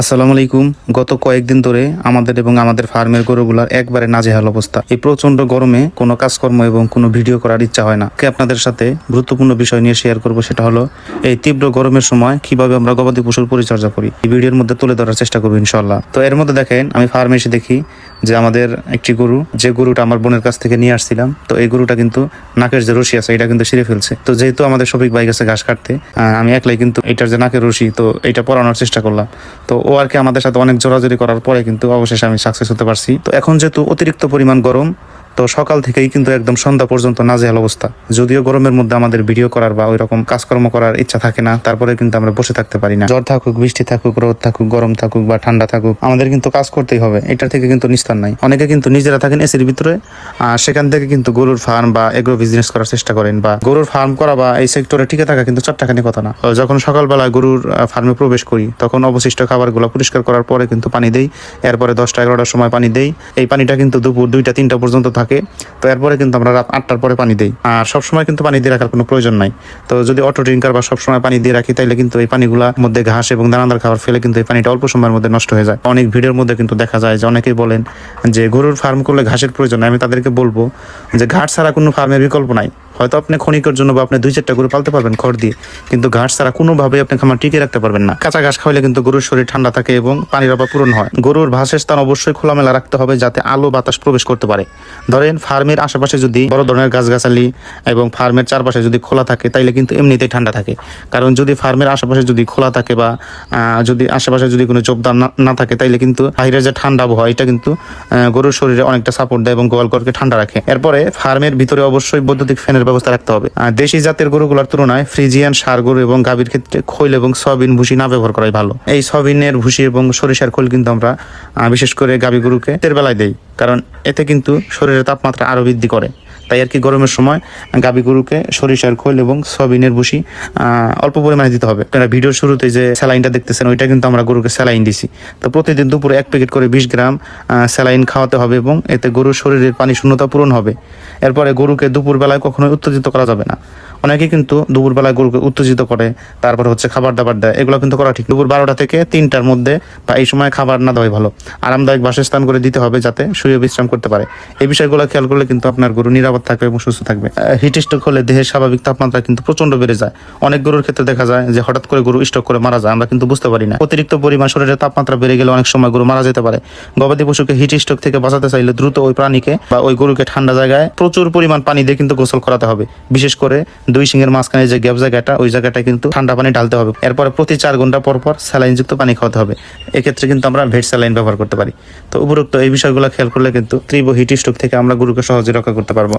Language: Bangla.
আসসালামু আলাইকুম। গত কয়েকদিন ধরে আমাদের এবং আমাদের ফার্মের গরুগুলার একবারে নাজেহাল অবস্থা। এই প্রচন্ড গরমে কোনো কাজকর্ম এবং কোনো ভিডিও করার ইচ্ছা হয় না। আপনাদের সাথে গুরুত্বপূর্ণ বিষয় নিয়ে শেয়ার করব, সেটা হলো এই তীব্র গরমের সময় কিভাবে আমরা গবাদি পশুর পরিচর্যা করি। এই ভিডিওর মধ্যে তুলে ধরার চেষ্টা করবো ইনশাল্লাহ। তো এর মধ্যে দেখেন, আমি ফার্মে এসে দেখি যে আমাদের একটি গরু, যে গরুটা আমার বোনের কাছ থেকে নিয়ে আসছিলাম, তো এই গরুটা কিন্তু নাকের যে রশি আছে এটা কিন্তু ছিঁড়ে ফেলছে। তো যেহেতু আমাদের শফিক ভাই গেছে ঘাস কাটতে, আমি একলাই কিন্তু এটার যে নাকের রশি, তো এটা পরানোর চেষ্টা করলাম। তো ও আর কি আমাদের সাথে অনেক জোরাজোরি করার পরে কিন্তু অবশেষে আমি সাকসেস হতে পারছি। তো এখন যেহেতু অতিরিক্ত পরিমাণ গরম, তো সকাল থেকেই কিন্তু একদম সন্ধ্যা পর্যন্ত নাজেহাল অবস্থা। যদিও গরমের মধ্যে আমাদের ভিডিও করার বা ওই রকম কাজকর্ম করার ইচ্ছা থাকে না, তারপরে কিন্তু আমরা বসে থাকতে পারি না। জ্বর থাকুক, বৃষ্টি থাকুক, রোদ থাকুক, গরম থাকুক বা ঠান্ডা থাকুক, আমাদের কিন্তু কাজ করতেই হবে। এটা থেকে কিন্তু নিস্তার নাই। অনেকে কিন্তু নিজেরা থাকেন এসির ভিতরে, সেখান থেকে কিন্তু গরুর ফার্ম বা এগ্রো বিজনেস করার চেষ্টা করেন, বা গরুর ফার্ম করা বা এই সেক্টরে টিকে থাকা কিন্তু চারটাখানি কথা না। যখন সকালবেলা গরুর ফার্মে প্রবেশ করি, তখন অবশিষ্ট খাবারগুলো পরিষ্কার করার পরে কিন্তু পানি দেই। এরপরে 10টা-11টার সময় পানি দেই। এই পানিটা কিন্তু দুপুর 2টা-3টা পর্যন্ত থাকে। তো এরপরে কিন্তু আমরা রাত 8টার পরে পানি দেই। আর সবসময় কিন্তু পানি দিয়ে রাখার কোনো প্রয়োজন নাই। তো যদি অটো ড্রিঙ্কার বা সবসময় পানি দিয়ে রাখি, তাইলে কিন্তু এই পানিগুলোর মধ্যে ঘাস এবং দানাদার খাবার ফেলে কিন্তু এই পানিটা অল্প সময়ের মধ্যে নষ্ট হয়ে যায়। অনেক ভিডিওর মধ্যে কিন্তু দেখা যায় যে অনেকেই বলেন যে গরুর ফার্ম করলে ঘাসের প্রয়োজন। আমি তাদেরকে বলবো যে ঘাস ছাড়া কোনো ফার্মের বিকল্প নাই। হয়তো আপনি ক্ষণিকের জন্য বা আপনি 2-4টা গরু পালতে পারবেন খড় দিয়ে, কিন্তু ঘাস ছাড়া কোনোভাবে আপনি খামার টিকে রাখতে পারবেন না। কাঁচা ঘাস খাওয়ালে কিন্তু গরুর শরীর ঠান্ডা থাকে এবং পানির অভাব পূরণ হয়। গরুর ঘাসের স্থান অবশ্যই খোলামেলা রাখতে হবে, যাতে আলো বাতাস প্রবেশ করতে পারে। ধরেন ফার্মের আশেপাশে যদি বড় ধরনের গাছগাছালি এবং ফার্মের চারপাশে যদি খোলা থাকে, তাইলে কিন্তু এমনিতেই ঠান্ডা থাকে। কারণ যদি ফার্মের আশেপাশে যদি খোলা থাকে বা যদি আশেপাশে যদি কোনো জবদার না থাকে, তাইলে কিন্তু বাইরের যে ঠান্ডা আবহাওয়া, এটা কিন্তু গরুর শরীরে অনেকটা সাপোর্ট দেয় এবং গোয়ালঘরকে ঠান্ডা রাখে। এরপরে ফার্মের ভিতরে অবশ্যই বৈদ্যুতিক ফ্যানের ব্যবস্থা রাখতে হবে। দেশি জাতের গরুগুলোর তুলনায় ফ্রিজিয়ান ষাঁড় গরু এবং গাভীর ক্ষেত্রে খৈল এবং সয়াবিন ভুসি না ব্যবহার করাই ভালো। এই সয়াবিনের ভুসি এবং সরিষার খোল কিন্তু আমরা বিশেষ করে গাভী গরুকে শীতের বেলায় দেই, কারণ এতে কিন্তু শরীরের তাপমাত্রা আরো বৃদ্ধি করে। তাই আর কি গরমের সময় গাভী গরুকে সরিষার খোল এবং সয়াবিনের ভুসি অল্প পরিমাণে দিতে হবে। আপনারা ভিডিওর শুরুতে যে স্যালাইনটা দেখতেছেন, ওইটা কিন্তু আমরা গরুকে স্যালাইন দিছি। তো প্রতিদিন দুপুরে 1 প্যাকেট করে 20 গ্রাম স্যালাইন খাওয়াতে হবে এবং এতে গরুর শরীরের পানি শূন্যতা পূরণ হবে। এরপরে গরুকে দুপুরবেলায় কখনোই উত্তেজিত করা যাবে না। অনেকে কিন্তু দুপুরবেলায় গরুকে উত্তেজিত করে, তারপর হচ্ছে খাবার দাবার দেয়, এগুলো কিন্তু করা ঠিক। দুপুর 12টা থেকে 3টার মধ্যে বা এই সময় খাবার না দেওয়াই ভালো। আরামদায়ক বাসস্থান করে দিতে হবে, যাতে শুয়ে বিশ্রাম করতে পারে। এই বিষয়গুলো খেয়াল করলে কিন্তু আপনার গরু নিরাপদ থাকবে এবং সুস্থ থাকবে। হিট স্ট্রোক হলে দেহের স্বাভাবিক তাপমাত্রা কিন্তু প্রচন্ড বেড়ে যায়। অনেক গরুর ক্ষেত্রে দেখা যায় যে হঠাৎ করে গরু স্ট্রোক করে মারা যায়, আমরা কিন্তু বুঝতে পারি না। অতিরিক্ত পরিমাণ শরীরের তাপমাত্রা বেড়ে গেলে অনেক সময় গরু মারা যেতে পারে। গবাদি পশুকে হিট স্ট্রোক থেকে বাঁচাতে চাইলে দ্রুত ওই প্রাণীকে বা ওই গরুকে ঠান্ডা জায়গায় প্রচুর পরিমাণ পানি দিয়ে কিন্তু গোসল করাতে হবে। বিশেষ করে 2 শিংয়ের মাঝখানে যে গ্যাপ জায়গাটা, ওই জায়গাটায় কিন্তু ঠান্ডা পানি ঢালতে হবে। এরপরে প্রতি 4 ঘন্টা পর পর স্যালাইনযুক্ত পানি খাওয়াতে হবে। এক্ষেত্রে কিন্তু আমরা ভেট স্যালাইন ব্যবহার করতে পারি। তো উপরোক্ত এই বিষয়গুলো খেয়াল করলে কিন্তু তীব্র হিট স্ট্রোক থেকে আমরা গরুকে সহজে রক্ষা করতে পারবো।